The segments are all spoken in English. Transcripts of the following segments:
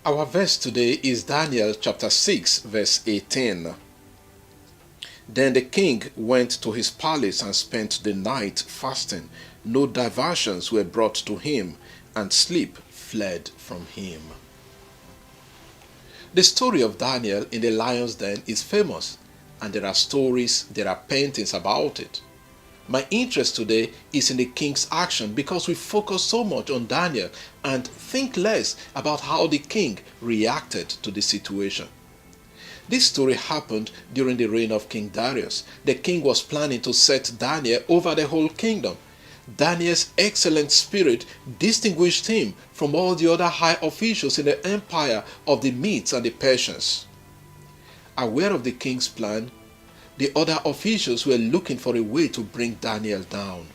Our verse today is Daniel chapter 6, verse 18. Then the king went to his palace and spent the night fasting. No diversions were brought to him, and sleep fled from him. The story of Daniel in the lion's den is famous, and there are stories, there are paintings about it. My interest today is in the king's action because we focus so much on Daniel and think less about how the king reacted to the situation. This story happened during the reign of King Darius. The king was planning to set Daniel over the whole kingdom. Daniel's excellent spirit distinguished him from all the other high officials in the empire of the Medes and the Persians. Aware of the king's plan, the other officials were looking for a way to bring Daniel down.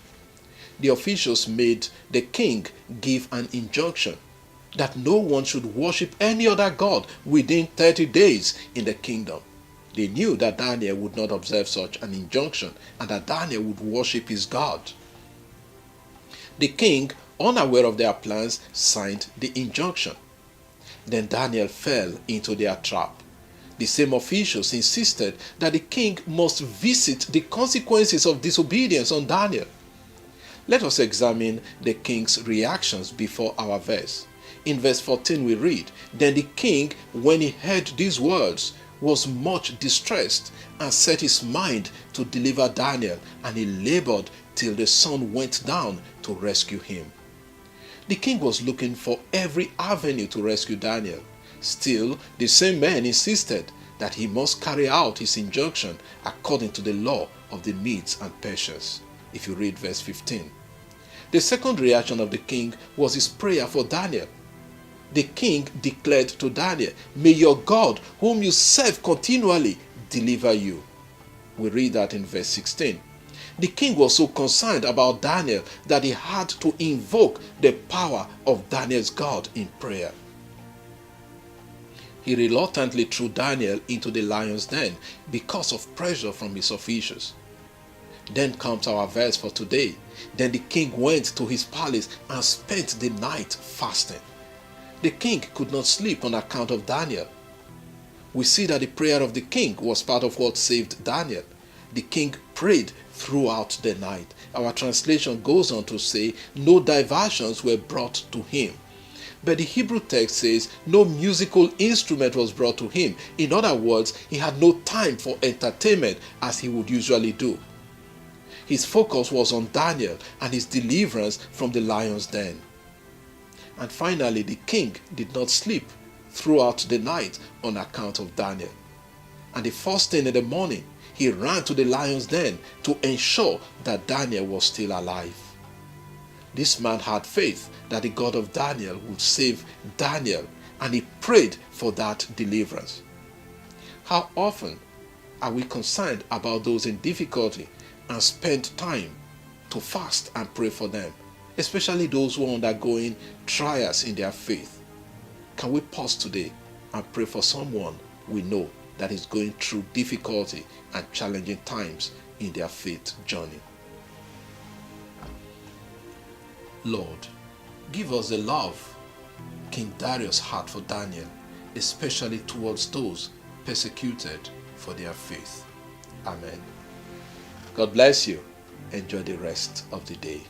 The officials made the king give an injunction that no one should worship any other god within 30 days in the kingdom. They knew that Daniel would not observe such an injunction and that Daniel would worship his God. The king, unaware of their plans, signed the injunction. Then Daniel fell into their trap. The same officials insisted that the king must visit the consequences of disobedience on Daniel. Let us examine the king's reactions before our verse. In verse 14 we read, Then the king, when he heard these words, was much distressed and set his mind to deliver Daniel, and he labored till the sun went down to rescue him. The king was looking for every avenue to rescue Daniel. Still, the same men insisted that he must carry out his injunction according to the law of the Medes and Persians. If you read verse 15. The second reaction of the king was his prayer for Daniel. The king declared to Daniel, May your God, whom you serve continually, deliver you. We read that in verse 16. The king was so concerned about Daniel that he had to invoke the power of Daniel's God in prayer. He reluctantly threw Daniel into the lion's den because of pressure from his officials. Then comes our verse for today. Then the king went to his palace and spent the night fasting. The king could not sleep on account of Daniel. We see that the prayer of the king was part of what saved Daniel. The king prayed throughout the night. Our translation goes on to say, no diversions were brought to him. But the Hebrew text says no musical instrument was brought to him. In other words, he had no time for entertainment as he would usually do. His focus was on Daniel and his deliverance from the lion's den. And finally, the king did not sleep throughout the night on account of Daniel. And the first thing in the morning, he ran to the lion's den to ensure that Daniel was still alive. This man had faith that the God of Daniel would save Daniel, and he prayed for that deliverance. How often are we concerned about those in difficulty and spend time to fast and pray for them, especially those who are undergoing trials in their faith? Can we pause today and pray for someone we know that is going through difficulty and challenging times in their faith journey? Lord, give us the love King Darius had for Daniel, especially towards those persecuted for their faith. Amen. God bless you. Enjoy the rest of the day.